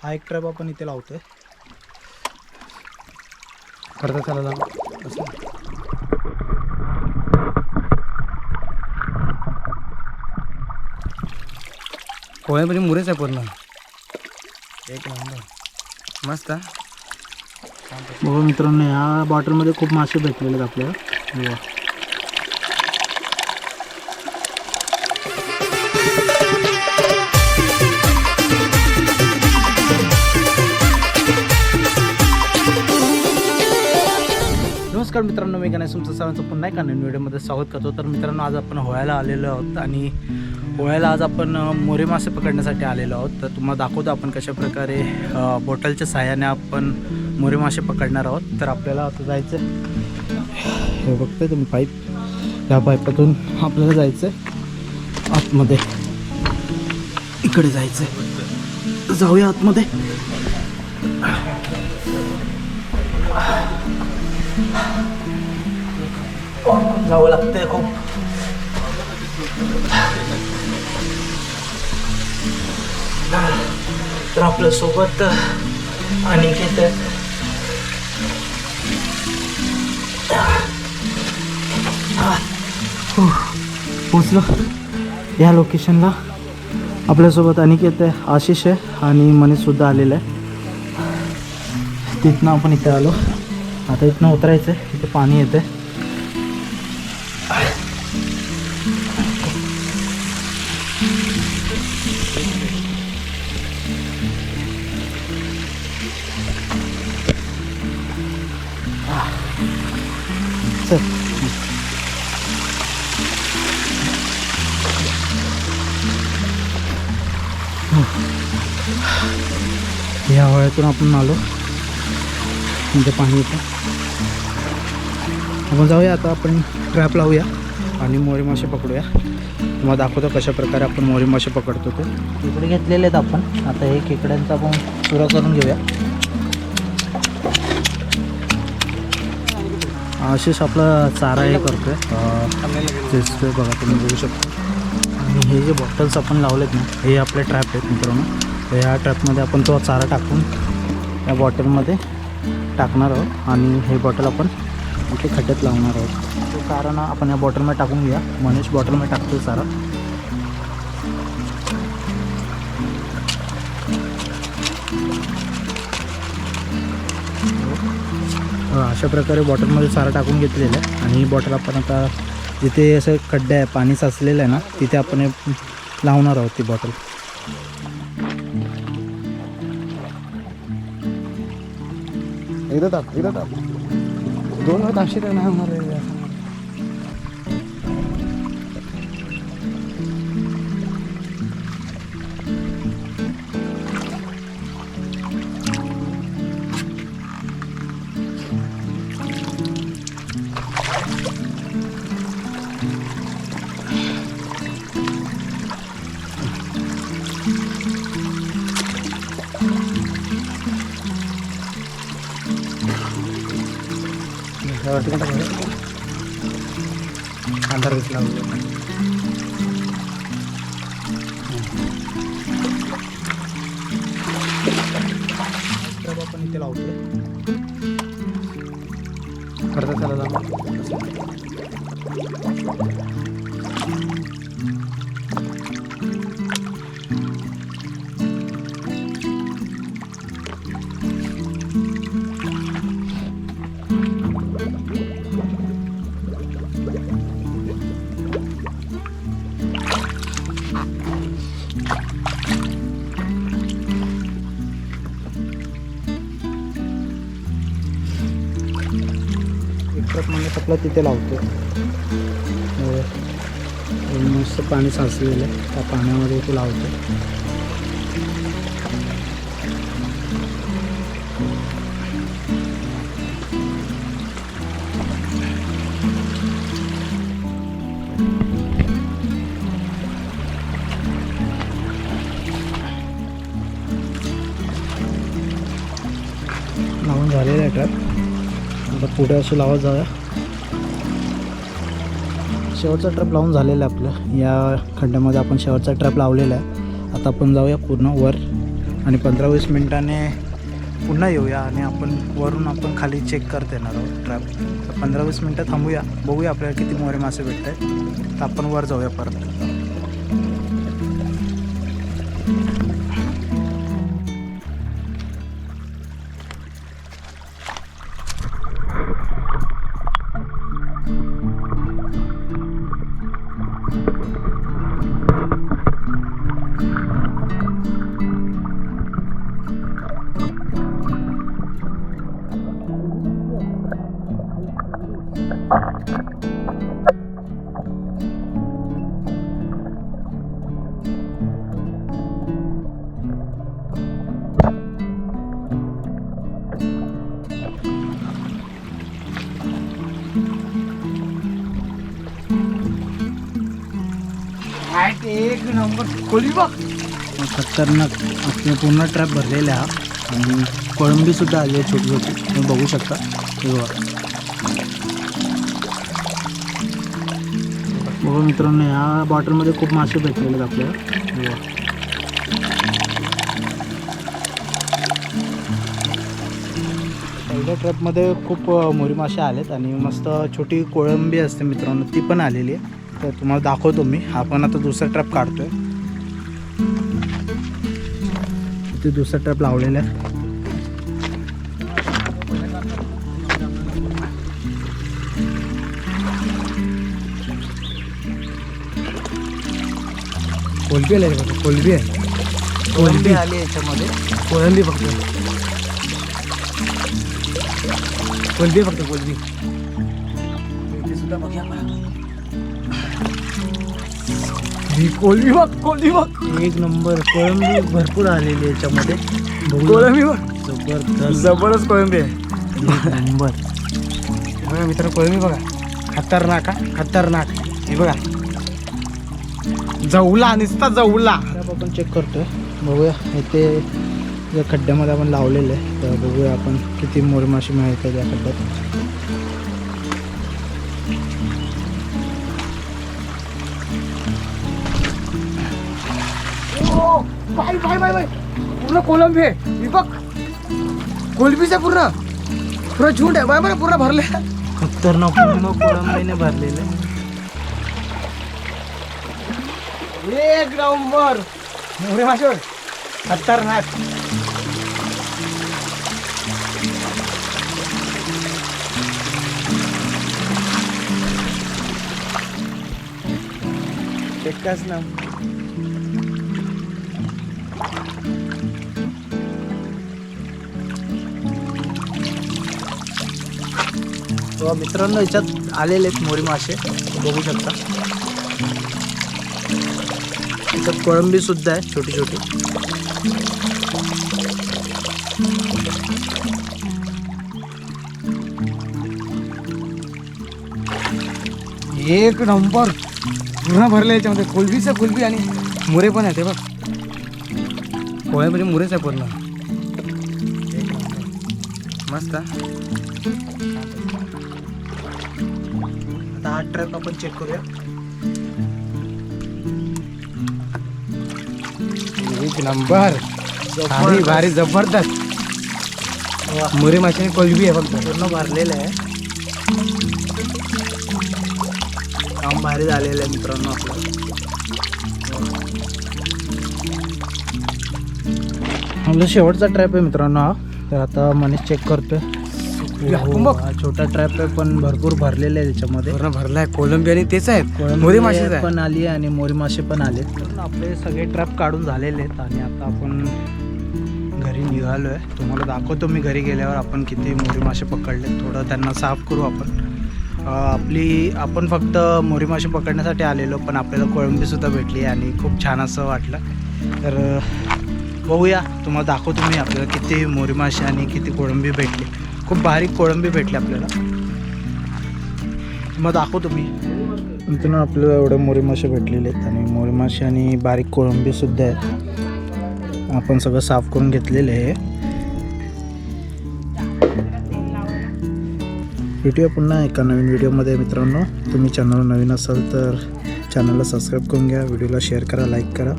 हा एक ट्रॅप आपण इथे लावतोय. करता चालायला असं पोहे म्हणजे मुरेच आहे पूर्ण. एक नंबर. मस्त. बघा मित्रांनो, ह्या बॉटलमध्ये खूप मासे भेटलेले आहेत आपल्याला. बघा. नमस्कार मित्रांनो, मी गणेश तुमचं सर्वांचं पुन्हा एका नवीन व्हिडिओमध्ये स्वागत करतो. तर मित्रांनो, आज आपण होळ्याला आलेलो आहोत आणि होळ्याला आज आपण मोरे मासे पकडण्यासाठी आलेलो आहोत. तर तुम्हाला दाखवतो आपण कशा प्रकारे बॉटलच्या साहाय्याने आपण मोरे मासे पकडणार आहोत. तर आपल्याला आता जायचं, हे बघताय तुम्ही पाईप, ह्या पाईपातून आपल्याला जायचं आहे आतमध्ये. इकडे जायचं आहे, जाऊया आतमध्ये. जावं लागतंय खूप. तर आपल्या सोबत अनिकेत आहे. पोचलो या लोकेशनला. आपल्यासोबत अनिकेत आहे, आशिष आहे आणि मनीषसुद्धा आलेलं आहे. तिथनं आपण इथे आलो. आता इथनं उतरायचं आहे. इथे पाणी येतं आहे. या होळ्यातून आपण आलो. इथे पाणी येतं. आपण जाऊया आता. आपण ट्रॅप लावूया आणि मोरे मासे पकडूया. तुम्हाला दाखवतो कशा प्रकारे आपण मोरे मासे पकडतो. ते खेकडे घेतलेले आहेत आपण. आता हे खेकड्यांचा आपण चुरा करून घेऊया. आशिष आपला चारा हे करतोय. तेच बघा, तुम्ही बघू शकता. आणि हे जे बॉटल्स आपण लावलेत ना, हे आपले ट्रॅप आहेत मित्रांनो. तर ह्या ट्रॅपमध्ये आपण तो चारा टाकून या बॉटलमध्ये टाकणार आहोत आणि हे बॉटल आपण इथे खड्ड्यात लावणार आहोत. तो चारा ना आपण या बॉटलमध्ये टाकून घेऊया. मनीष बॉटलमध्ये टाकतो चारा. अशा प्रकारे बॉटलमध्ये चारा टाकून घेतलेलं आहे. आणि ही बॉटल आपण आता जिथे असं खड्डे आहे, पाणी साचलेलं आहे ना, तिथे आपण लावणार आहोत ती बॉटल. एकदा टाक 2 वेळा टाकशील ना आम्हाला. अंधार घेतला आपण इथे लावतोय. करता चालायला ट्रक म्हणजे आपला तिथे लावतो. मस्त पाणी साचलेलं आहे, त्या पाण्यामध्ये इथे लावतो. लावून झालेलं आहे ट्रॅप. आता पुढे असं लावत जाऊया. शेवटचा ट्रॅप लावून झालेला आहे आपलं. या खड्ड्यामध्ये आपण शेवटचा ट्रॅप लावलेला आहे. आता आपण जाऊया पूर्ण वर आणि 15-20 मिनिटाने पुन्हा येऊया आणि वरून आपण खाली चेक करता येणार आहोत ट्रॅप. तर 15-20 मिनटं थांबूया, बघूया आपल्याला किती मोरे मासे भेटत आहेत. तर आपण वर जाऊया परत. एक नंबर खोली बघ. खतरनाक आपले पूर्ण ट्रॅप भरलेले आहे आणि कोळंबी सुद्धा आली आहे छोटी छोटी, तुम्ही बघू शकता. हे बघा मित्रांनो, ह्या बॉटलमध्ये खूप मासे भेटलेले आहेत आपल्याला. पहिल्या ट्रॅपमध्ये खूप मोरी मासे आलेत आणि मस्त छोटी कोळंबी असते मित्रांनो, ती पण आलेली आहे. तर तुम्हाला दाखवतो मी. आपण आता दुसरा ट्रॅप काढतोय. इथे दुसरा ट्रॅप लावलेला आहे. कोलंबी आली बघा, कोलंबी आहे. कोळंबी आली याच्यामध्ये. कोलंबी फक्त कोलंबी फक्त कोलंबी सुद्धा बघा. कोलंबी बघ, कोलंबी बघ. एक नंबर कोळंबी भरपूर आलेली याच्यामध्ये. कोलंबी बघ, जबरदस्त जबरदस्त कोलंबी आहे. एक नंबर. बघा मित्र, कोलंबी बघा. खतरनाक हा, खतरनाक. हे बघा, जवला नुसता जवला. आपण चेक करतोय, बघूया. इथे या खड्ड्यामध्ये आपण लावलेलं आहे. तर बघूया आपण किती मोर मासे मिळतात या खड्ड्यात. बाय बाय बाय बाय, पूर्ण कोलंबी आहे. हे बघ, कोलंबीच आहे पूर्ण. पूर्ण झुंड आहे. बाय बाय, पूर्ण भरले. खतरनाक पूर्ण कोळंबीने भरलेलं आहे. एक नंबर मोरे मासे, खतरनाक. एकाच ना. तर मित्रांनो, याच्यात आलेले आहेत मोरी मासे, बघू शकता. याच्यात कोळंबी सुद्धा आहे छोटी छोटी. एक नंबर पूर्ण भरले याच्यामध्ये. कोलबीच आहे, कोलबी आणि मुरे पण आहे. ते बघ, कोळ्या म्हणजे मुरेच आहे पूर्ण. मस्त. आता हा ट्रॅप आपण चेक करूया. एक नंबर, भारी भारी, जबरदस्त. मुरे मासे आणि कोलबी आहे फक्त. पूर्ण भरलेलं आहे. काम भारी झालेलं आहे मित्रांनो आपलं. आपला शेवटचा ट्रॅप आहे मित्रांनो हा. तर आता मनीष चेक करतोय. बघ, हा छोटा ट्रॅप आहे पण भरपूर भरलेले आहे त्याच्यामध्ये. पूर्ण भरलाय. कोलंबी आणि तेच आहेत, मोरे मोरी मासे मासे पण आली आणि मोरी मासे पण आले. आपले सगळे ट्रॅप काढून झालेले आहेत आणि आता आपण घरी निघालो आहे. तुम्हाला दाखवतो मी घरी गेल्यावर आपण किती मोरी मासे पकडले. थोडं त्यांना साफ करू आपण. आपण फक्त मोरी मासे पकडण्यासाठी आलेलो, पण आपल्याला कोळंबीसुद्धा भेटली आणि खूप छान असं वाटलं. तर बघूया, तुम्हाला दाखवतो मी आपल्याला किती मोरी मासे आणि किती कोळंबी भेटली. खूप बारीक कोळंबी भेटली आपल्याला, मग दाखवतो मी. मित्रांनो, आपल्याला एवढे मोरी मासे भेटलेले आहेत आणि मोरी मासे आणि बारीक कोळंबीसुद्धा आहेत. आपण सगळं साफ करून घेतलेलं आहे. भेटूया पुन्हा एका नवीन व्हिडिओमध्ये. मित्रांनो, तुम्ही चॅनलवर नवीन असाल तर चॅनलला सबस्क्राईब करून घ्या, व्हिडिओला शेअर करा, लाईक करा.